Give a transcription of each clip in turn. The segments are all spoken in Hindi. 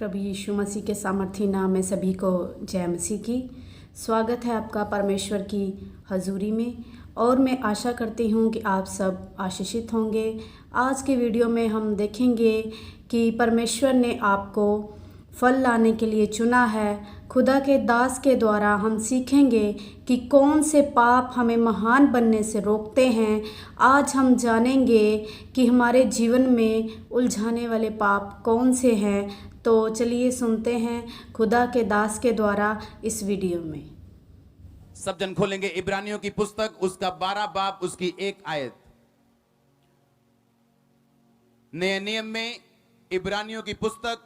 प्रभु यीशु मसीह के सामर्थी नाम में सभी को जय मसीह की। स्वागत है आपका परमेश्वर की हजूरी में और मैं आशा करती हूँ कि आप सब आशीषित होंगे। आज के वीडियो में हम देखेंगे कि परमेश्वर ने आपको फल लाने के लिए चुना है। खुदा के दास के द्वारा हम सीखेंगे कि कौन से पाप हमें महान बनने से रोकते हैं। आज हम जानेंगे कि हमारे जीवन में उलझाने वाले पाप कौन से हैं। तो चलिए सुनते हैं खुदा के दास के द्वारा इस वीडियो में। सब जन खोलेंगे इब्रानियों की पुस्तक, उसका 12 बाब, उसकी 1 आयत। नए नियम में इब्रानियों की पुस्तक,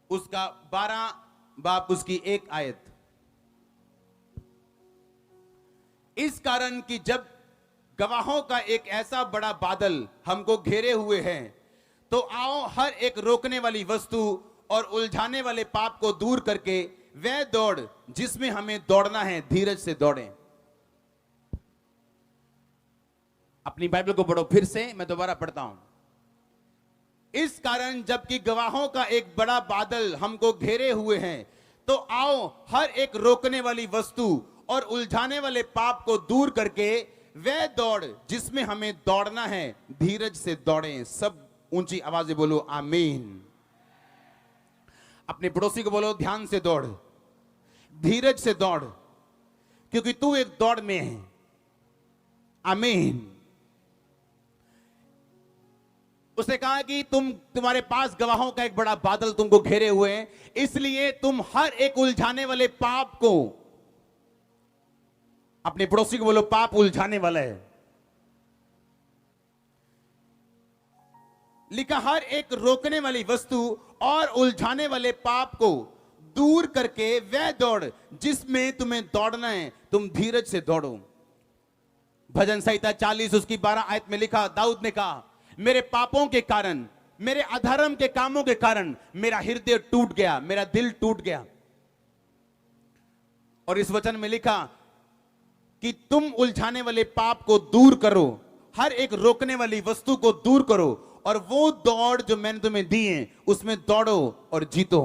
उसका 12 बाब, उसकी 1 आयत। इस कारण कि जब गवाहों का एक ऐसा बड़ा बादल हमको घेरे हुए है, तो आओ हर एक रोकने वाली वस्तु और उलझाने वाले पाप को दूर करके वह दौड़ जिसमें हमें दौड़ना है, धीरज से दौड़ें। अपनी बाइबल को पढ़ो फिर से, मैं दोबारा पढ़ता हूं। इस कारण जबकि गवाहों का एक बड़ा बादल हमको घेरे हुए हैं, तो आओ हर एक रोकने वाली वस्तु और उलझाने वाले पाप को दूर करके वह दौड़ जिसमें हमें दौड़ना है, धीरज से दौड़ें। सब ऊंची आवाज से बोलो आमीन। अपने पड़ोसी को बोलो ध्यान से दौड़, धीरज से दौड़, क्योंकि तू एक दौड़ में है। आमीन। उसने कहा कि तुम्हारे पास गवाहों का एक बड़ा बादल तुमको घेरे हुए हैं, इसलिए तुम हर एक उलझाने वाले पाप को, अपने पड़ोसी को बोलो पाप उलझाने वाला है। लिखा हर एक रोकने वाली वस्तु और उलझाने वाले पाप को दूर करके वह दौड़ जिसमें तुम्हें दौड़ना है, तुम धीरज से दौड़ो। भजन संहिता 40 उसकी 12 आयत में लिखा, दाऊद ने कहा, मेरे पापों के कारण, मेरे अधर्म के कामों के कारण मेरा हृदय टूट गया, मेरा दिल टूट गया। और इस वचन में लिखा कि तुम उलझाने वाले पाप को दूर करो, हर एक रोकने वाली वस्तु को दूर करो और वो दौड़ जो मैंने तुम्हें दी है उसमें दौड़ो और जीतो।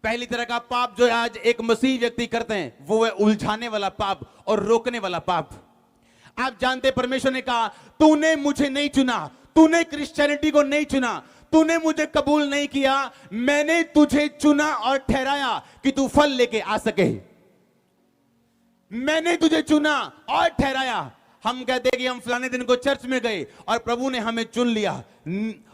पहली तरह का पाप जो आज एक मसीही व्यक्ति करते हैं वो है उलझाने वाला पाप और रोकने वाला पाप। आप जानते परमेश्वर ने कहा, तूने मुझे नहीं चुना, तूने क्रिश्चियनिटी को नहीं चुना, तूने मुझे कबूल नहीं किया, मैंने तुझे चुना और ठहराया कि तू फल लेके आ सके। मैंने तुझे चुना और ठहराया। हम कहते हैं कि हम फलाने दिन को चर्च में गए और प्रभु ने हमें चुन लिया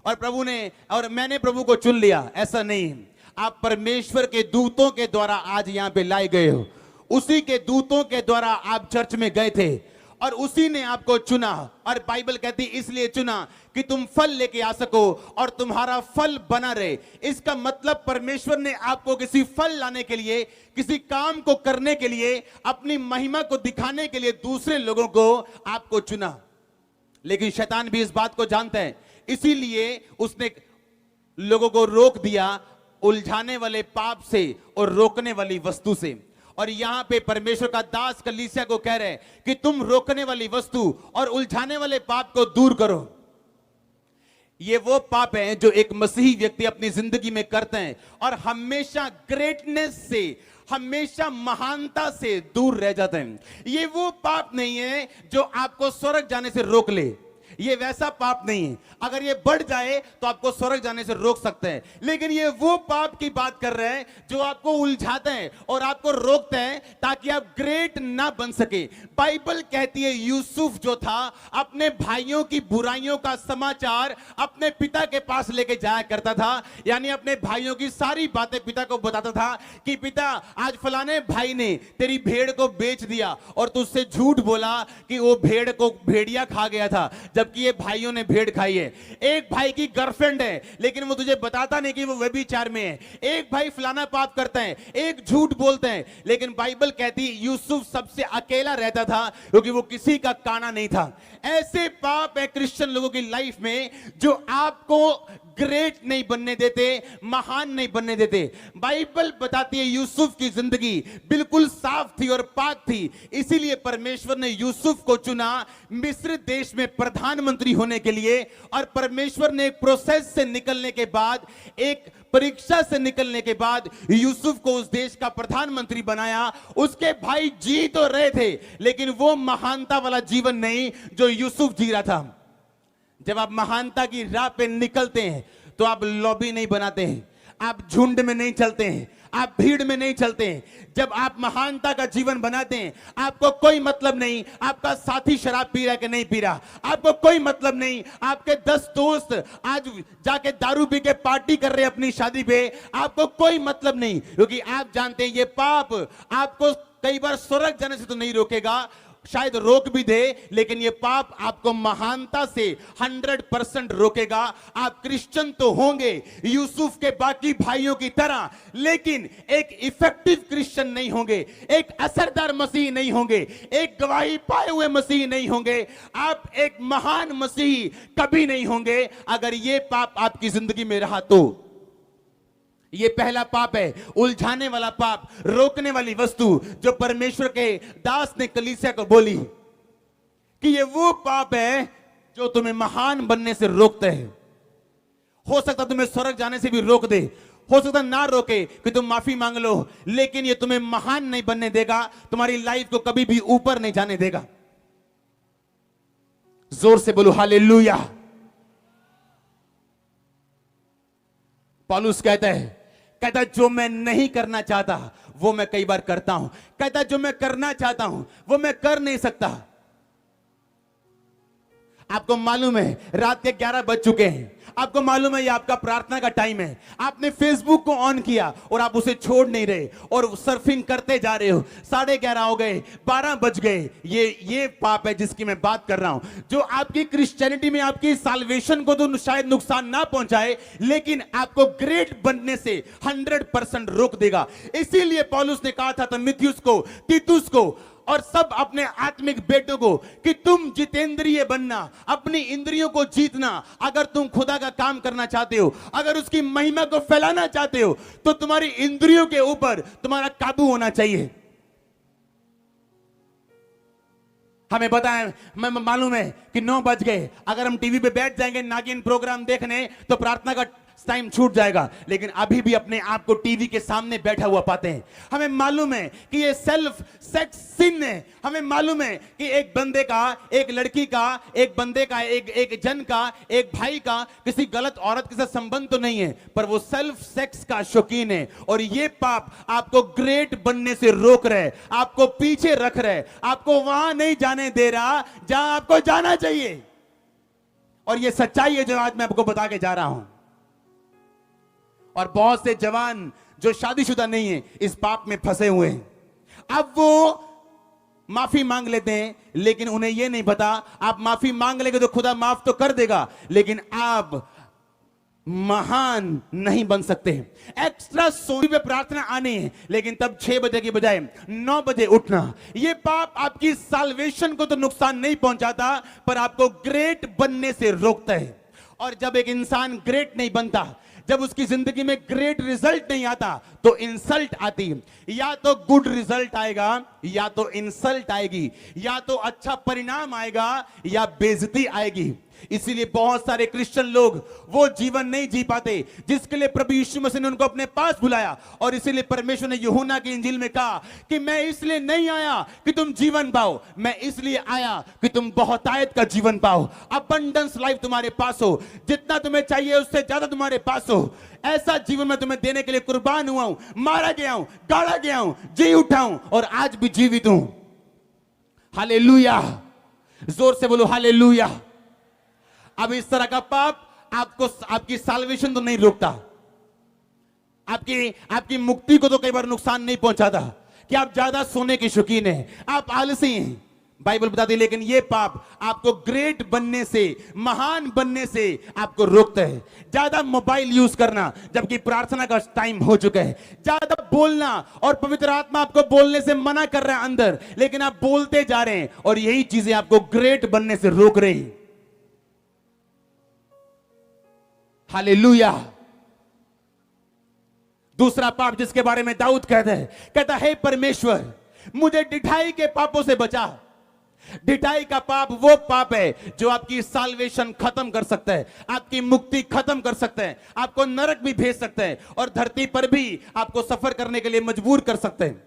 और मैंने प्रभु को चुन लिया। ऐसा नहीं, आप परमेश्वर के दूतों के द्वारा आज यहां पे लाए गए हो। उसी के दूतों के द्वारा आप चर्च में गए थे और उसी ने आपको चुना। और बाइबल कहती इसलिए चुना कि तुम फल लेके आ सको और तुम्हारा फल बना रहे। इसका मतलब परमेश्वर ने आपको किसी फल लाने के लिए, किसी काम को करने के लिए, अपनी महिमा को दिखाने के लिए दूसरे लोगों को आपको चुना। लेकिन शैतान भी इस बात को जानता है, इसीलिए उसने लोगों को रोक दिया उलझाने वाले पाप से और रोकने वाली वस्तु से। और यहां पे परमेश्वर का दास कलीसिया को कह रहे हैं कि तुम रोकने वाली वस्तु और उलझाने वाले पाप को दूर करो। ये वो पाप हैं जो एक मसीही व्यक्ति अपनी जिंदगी में करते हैं और हमेशा ग्रेटनेस से, हमेशा महानता से दूर रह जाते हैं। ये वो पाप नहीं है जो आपको स्वर्ग जाने से रोक ले, ये वैसा पाप नहीं है। अगर ये बढ़ जाए तो आपको स्वर्ग जाने से रोक सकते हैं, लेकिन ये वो पाप की बात कर रहे हैं जो आपको उलझाते हैं और आपको रोकते हैं ताकि आप ग्रेट ना बन सके। बाइबल कहती है यूसुफ जो था अपने भाइयों की बुराइयों का समाचार अपने पिता के पास लेके जाया करता था, यानी अपने भाइयों की सारी बातें पिता को बताता था कि पिता आज फलाने भाई ने तेरी भेड़ को बेच दिया और तुझसे झूठ बोला कि वो भेड़ को भेड़िया खा गया था, जबकि ये भाइयों ने भेड़ खाई है। एक भाई की गर्लफ्रेंड है लेकिन वो तुझे बताता नहीं कि वो व्यभिचार में है। एक भाई फलाना पाप करता है, एक झूठ बोलते हैं, लेकिन बाइबल कहती यूसुफ सबसे अकेला रहता था क्योंकि वो किसी का काना नहीं था। ऐसे पाप है क्रिश्चियन लोगों की लाइफ में जो आपको ग्रेट नहीं बनने देते, महान नहीं बनने देते। बाइबल बताती है यूसुफ की जिंदगी बिल्कुल साफ थी और पाक थी, इसीलिए परमेश्वर ने यूसुफ को चुना मिस्र देश में प्रधानमंत्री होने के लिए। और परमेश्वर ने एक प्रोसेस से निकलने के बाद, एक परीक्षा से निकलने के बाद यूसुफ को उस देश का प्रधानमंत्री बनाया। उसके भाई जी तो रहे थे, लेकिन वो महानता वाला जीवन नहीं जो यूसुफ जी रहा था। जब आप महानता की राह पे निकलते हैं तो आप लॉबी नहीं बनाते हैं, आप झुंड में नहीं चलते हैं, आप भीड़ में नहीं चलते हैं। जब आप महानता का जीवन बनाते हैं, आपको कोई मतलब नहीं आपका साथी शराब पी रहा है कि नहीं पी रहा, आपको कोई मतलब नहीं आपके 10 दोस्त आज जाके दारू पी के पार्टी कर रहे हैं अपनी शादी पे, आपको कोई मतलब नहीं, क्योंकि आप जानते हैं ये पाप आपको कई बार स्वर्ग जाने से तो नहीं रोकेगा, शायद रोक भी दे, लेकिन ये पाप आपको महानता से 100% रोकेगा। आप क्रिश्चियन तो होंगे यूसुफ के बाकी भाइयों की तरह, लेकिन एक इफेक्टिव क्रिश्चियन नहीं होंगे, एक असरदार मसीह नहीं होंगे, एक गवाही पाए हुए मसीह नहीं होंगे, आप एक महान मसीह कभी नहीं होंगे अगर ये पाप आपकी जिंदगी में रहा तो। ये पहला पाप है, उलझाने वाला पाप, रोकने वाली वस्तु, जो परमेश्वर के दास ने कलीसिया को बोली कि ये वो पाप है जो तुम्हें महान बनने से रोकता है। हो सकता तुम्हें स्वर्ग जाने से भी रोक दे, हो सकता ना रोके कि तुम माफी मांग लो, लेकिन ये तुम्हें महान नहीं बनने देगा, तुम्हारी लाइफ को कभी भी ऊपर नहीं जाने देगा। जोर से बोलो हालेलुया। पौलुस कहता है जो मैं नहीं करना चाहता वो मैं कई बार करता हूं, कहता जो मैं करना चाहता हूं वो मैं कर नहीं सकता। आपको मालूम है रात के 11 बज चुके हैं, आपको मालूम है ये आपका प्रार्थना का टाइम है, आपने फेसबुक को ऑन किया और आप उसे छोड़ नहीं रहे और सर्फिंग करते जा रहे हो, 11:30 हो गए, 12 बज गए। ये पाप है जिसकी मैं बात कर रहा हूं, जो आपकी क्रिश्चियनिटी में आपकी साल्वेशन को तो शायद नुकसान ना पहुंचाए, लेकिन आपको ग्रेट बनने से 100% रोक देगा। इसीलिए पौलुस ने कहा था तीमुथियुस को, तीतुस को और सब अपने आत्मिक बेटों को कि तुम जितेंद्रिय बनना, अपनी इंद्रियों को जीतना। अगर तुम खुदा का काम करना चाहते हो, अगर उसकी महिमा को फैलाना चाहते हो, तो तुम्हारी इंद्रियों के ऊपर तुम्हारा काबू होना चाहिए। हमें पता है, मैं मालूम है कि 9 बज गए, अगर हम टीवी पे बैठ जाएंगे नागिन प्रोग्राम देखने तो प्रार्थना का टाइम छूट जाएगा, लेकिन अभी भी अपने आप को टीवी के सामने बैठा हुआ पाते हैं। हमें मालूम है कि ये सेल्फ सेक्स सिन है, हमें मालूम है कि एक बंदे का, एक लड़की का, एक बंदे का, एक जन का, एक भाई का किसी गलत औरत के साथ संबंध तो नहीं है, पर वो सेल्फ सेक्स का शौकीन है। और ये पाप आपको ग्रेट बनने से रोक रहे, आपको पीछे रख रहे, आपको वहां नहीं जाने दे रहा जहां आपको जाना चाहिए। और ये सच्चाई है जो आज मैं आपको बता के जा रहा हूं। और बहुत से जवान जो शादीशुदा नहीं है इस पाप में फंसे हुए हैं। अब वो माफी मांग लेते हैं, लेकिन उन्हें यह नहीं पता आप माफी मांग लेंगे तो खुदा माफ तो कर देगा, लेकिन आप महान नहीं बन सकते। एक्स्ट्रा सोई पे प्रार्थना आनी है, लेकिन तब 6 बजे की बजाय 9 बजे उठना। यह पाप आपकी साल्वेशन को तो नुकसान नहीं पहुंचाता, पर आपको ग्रेट बनने से रोकता है। और जब एक इंसान ग्रेट नहीं बनता, जब उसकी जिंदगी में ग्रेट रिजल्ट नहीं आता, तो इंसल्ट आती है। या तो गुड रिजल्ट आएगा या तो इंसल्ट आएगी, या तो अच्छा परिणाम आएगा या बेइज्जती आएगी। इसीलिए बहुत सारे क्रिश्चियन लोग वो जीवन नहीं जी पाते जिसके लिए प्रभु यीशु मसीह ने उनको अपने पास बुलाया। और इसीलिए परमेश्वर ने यूहन्ना की इंजील में कहा कि मैं इसलिए नहीं आया कि तुम जीवन पाओ, मैं इसलिए आया कि तुम बहुतायत का जीवन पाओ, अबंडेंस लाइफ तुम्हारे पास हो, जितना तुम्हें चाहिए उससे ज्यादा तुम्हारे पास हो। ऐसा जीवन मैं तुम्हें देने के लिए कुर्बान हुआ हूं, मारा गया हूं, गाड़ा गया हूं, जी उठा हूं और आज भी जीवित हूं। हालेलुया, जोर से बोलो हालेलुया। अब इस तरह का पाप आपको, आपकी साल्वेशन तो नहीं रोकता, आपकी मुक्ति को तो कई बार नुकसान नहीं पहुंचाता कि आप ज्यादा सोने के शौकीन हैं, आप आलसी हैं, बाइबल बताती है। लेकिन यह पाप आपको ग्रेट बनने से, महान बनने से आपको रोकता है। ज्यादा मोबाइल यूज करना जबकि प्रार्थना का टाइम हो चुका है, ज्यादा बोलना, और पवित्र आत्मा आपको बोलने से मना कर रहा है अंदर, लेकिन आप बोलते जा रहे हैं, और यही चीजें आपको ग्रेट बनने से रोक रही। हालेलुया। दूसरा पाप जिसके बारे में दाऊद कहता है परमेश्वर मुझे ढिठाई के पापों से बचा। ढिठाई का पाप वो पाप है जो आपकी साल्वेशन खत्म कर सकता है, आपकी मुक्ति खत्म कर सकता है, आपको नरक भी भेज सकता है और धरती पर भी आपको सफर करने के लिए मजबूर कर सकते हैं।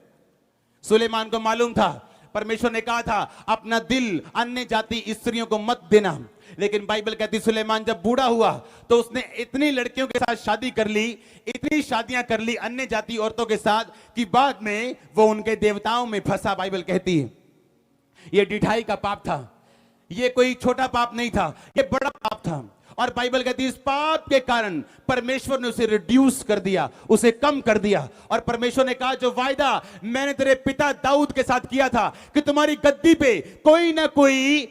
सुलेमान को मालूम था, परमेश्वर ने कहा था अपना दिल अन्य जाति स्त्रियों को मत देना, लेकिन बाइबल कहती सुलेमान जब बूढ़ा हुआ तो उसने इतनी लड़कियों के साथ शादी कर ली, इतनी शादियां कर ली अन्य जाति औरतों के साथ कि बाद में वो उनके देवताओं में फंसा। बाइबल कहती है ये ढिठाई का पाप था, ये कोई छोटा पाप नहीं था, ये बड़ा पाप था। और बाइबल कहती है इस पाप के कारण परमेश्वर ने उसे रिड्यूस कर दिया, उसे कम कर दिया। और परमेश्वर ने कहा जो वायदा मैंने तेरे पिता दाऊद के साथ किया था कि तुम्हारी गद्दी पे कोई ना कोई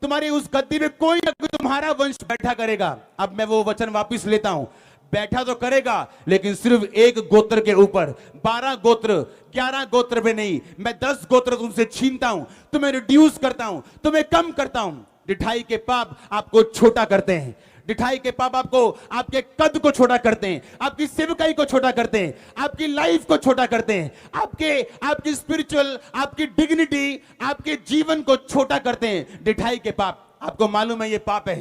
तुम्हारी उस गद्दी पे कोई ना कोई तुम्हारा वंश बैठा करेगा। अब मैं वो वचन वापस लेता हूं, बैठा तो करेगा लेकिन सिर्फ एक गोत्र के ऊपर, 12 गोत्र 11 गोत्र पे नहीं। मैं 10 गोत्र तुमसे छीनता हूं, तुम्हें रिड्यूस करता हूं, तुम्हें कम करता हूं। ढिठाई के पाप आपको छोटा करते हैं, ढिठाई के पाप आपको आपके कद को छोटा करते हैं, आपकी सेवकाई को छोटा करते हैं, आपकी लाइफ को छोटा करते हैं, आपकी स्पिरिचुअल, आपकी डिग्निटी, आपके जीवन को छोटा करते हैं। ढिठाई के पाप आपको मालूम है ये पाप है,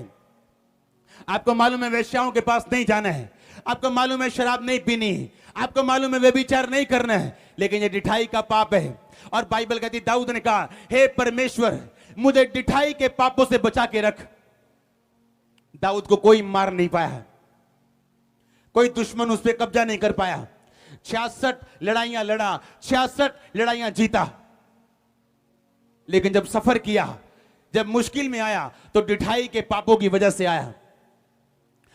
आपको मालूम है वेश्याओं के पास नहीं जाना है, आपको मालूम है शराब नहीं पीनी है, आपको मालूम है व्यभिचार नहीं करना है, लेकिन ये ढिठाई का पाप है। और बाइबल कहती दाऊद ने कहा हे परमेश्वर मुझे ढिठाई के पापों से बचा के रख। दाऊद को कोई मार नहीं पाया, कोई दुश्मन उस पर कब्जा नहीं कर पाया। 66 लड़ाइयां लड़ा, 66 लड़ाइयां जीता, लेकिन जब सफर किया, जब मुश्किल में आया तो ढिठाई के पापों की वजह से आया।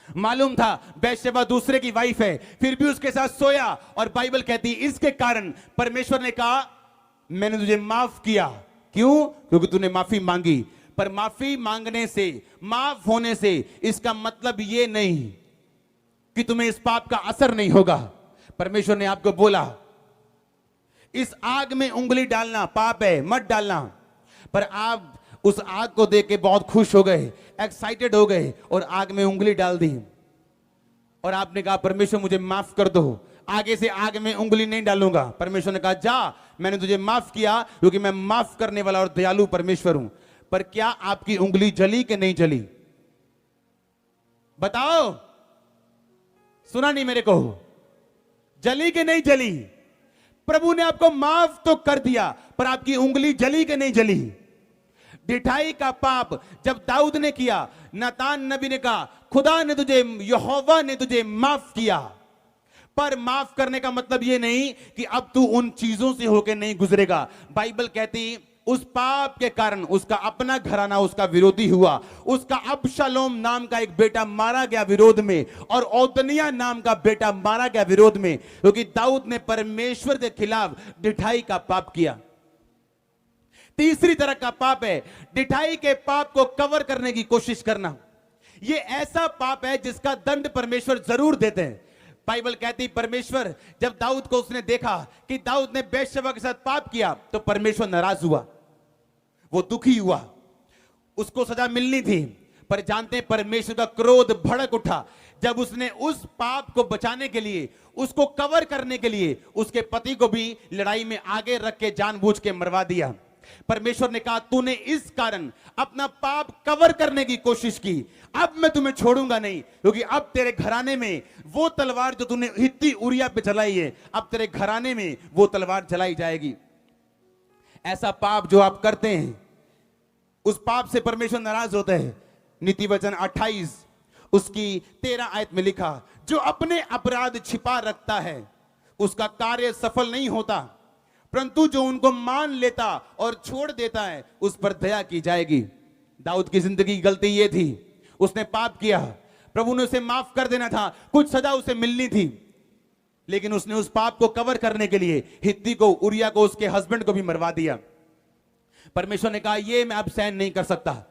मालूम था बैशेबा दूसरे की वाइफ है, फिर भी उसके साथ सोया। और बाइबल कहती इसके कारण परमेश्वर ने कहा मैंने तुझे माफ किया। क्यों? क्योंकि तूने माफी मांगी। पर माफी मांगने से, माफ होने से इसका मतलब यह नहीं कि तुम्हें इस पाप का असर नहीं होगा। परमेश्वर ने आपको बोला इस आग में उंगली डालना पाप है, मत डालना। पर आप उस आग को देख के बहुत खुश हो गए, एक्साइटेड हो गए और आग में उंगली डाल दी। और आपने कहा परमेश्वर मुझे माफ कर दो, आगे से आग में उंगली नहीं डालूंगा। परमेश्वर ने कहा जा, मैंने तुझे माफ किया क्योंकि मैं माफ करने वाला और दयालु परमेश्वर हूं। पर क्या आपकी उंगली जली कि नहीं जली? बताओ, सुना नहीं मेरे को? जली कि नहीं जली? प्रभु ने आपको माफ तो कर दिया, पर आपकी उंगली जली कि नहीं जली? ढिठाई का पाप जब दाऊद ने किया, नातान नबी ने कहा खुदा ने तुझे, यहोवा ने तुझे माफ किया। पर माफ करने का मतलब यह नहीं कि अब तू उन चीजों से होकर नहीं गुजरेगा। बाइबल कहती उस पाप के कारण उसका अपना घराना उसका विरोधी हुआ। उसका अबशालोम नाम का एक बेटा मारा गया विरोध में, और ओदनिया नाम का बेटा मारा गया विरोध में, क्योंकि दाऊद ने परमेश्वर के खिलाफ ढिठाई का पाप किया। तीसरी तरह का पाप है ढिठाई के पाप को कवर करने की कोशिश करना। यह ऐसा पाप है जिसका दंड परमेश्वर जरूर देते हैं। बाइबल कहती परमेश्वर जब दाऊद को उसने देखा कि दाऊद ने बैशेबा के साथ पाप किया तो परमेश्वर नाराज हुआ, वो दुखी हुआ। उसको सजा मिलनी थी, पर जानते हैं परमेश्वर का क्रोध भड़क उठा जब उसने उस पाप को बचाने के लिए, उसको कवर करने के लिए उसके पति को भी लड़ाई में आगे रख के जानबूझ के मरवा दिया। परमेश्वर ने कहा तूने इस कारण अपना पाप कवर करने की कोशिश की, अब मैं तुम्हें छोड़ूंगा नहीं, क्योंकि अब तेरे घराने में वो तलवार जो तूने हित्ती उरिया पे चलाई है, अब तेरे घराने में वो तलवार चलाई जाएगी। ऐसा पाप जो आप करते हैं, उस पाप से परमेश्वर नाराज होता है। नीति वचन 28 उसकी 13 आयत में लिखा, जो अपने अपराध छिपा रखता है उसका कार्य सफल नहीं होता, परंतु जो उनको मान लेता और छोड़ देता है उस पर दया की जाएगी। दाऊद की जिंदगी की गलती यह थी, उसने पाप किया, प्रभु ने उसे माफ कर देना था, कुछ सजा उसे मिलनी थी, लेकिन उसने उस पाप को कवर करने के लिए हित्ती को, उरिया को, उसके हस्बैंड को भी मरवा दिया। परमेश्वर ने कहा यह मैं अब सहन नहीं कर सकता,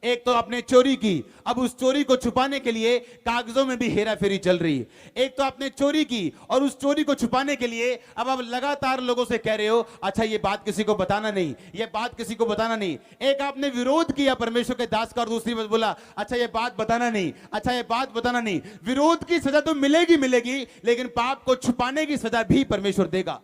एक तो आपने चोरी की, अब उस चोरी को छुपाने के लिए कागजों में भी हेरा फेरी चल रही है। एक तो आपने चोरी की और उस चोरी को छुपाने के लिए अब आप लगातार लोगों से कह रहे हो अच्छा ये बात किसी को बताना नहीं, ये बात किसी को बताना नहीं। एक आपने विरोध किया परमेश्वर के दास का और दूसरी बात बोला अच्छा ये बात बताना नहीं, अच्छा ये बात बताना नहीं। विरोध की सजा तो मिलेगी मिलेगी, लेकिन पाप को छुपाने की सजा भी परमेश्वर देगा।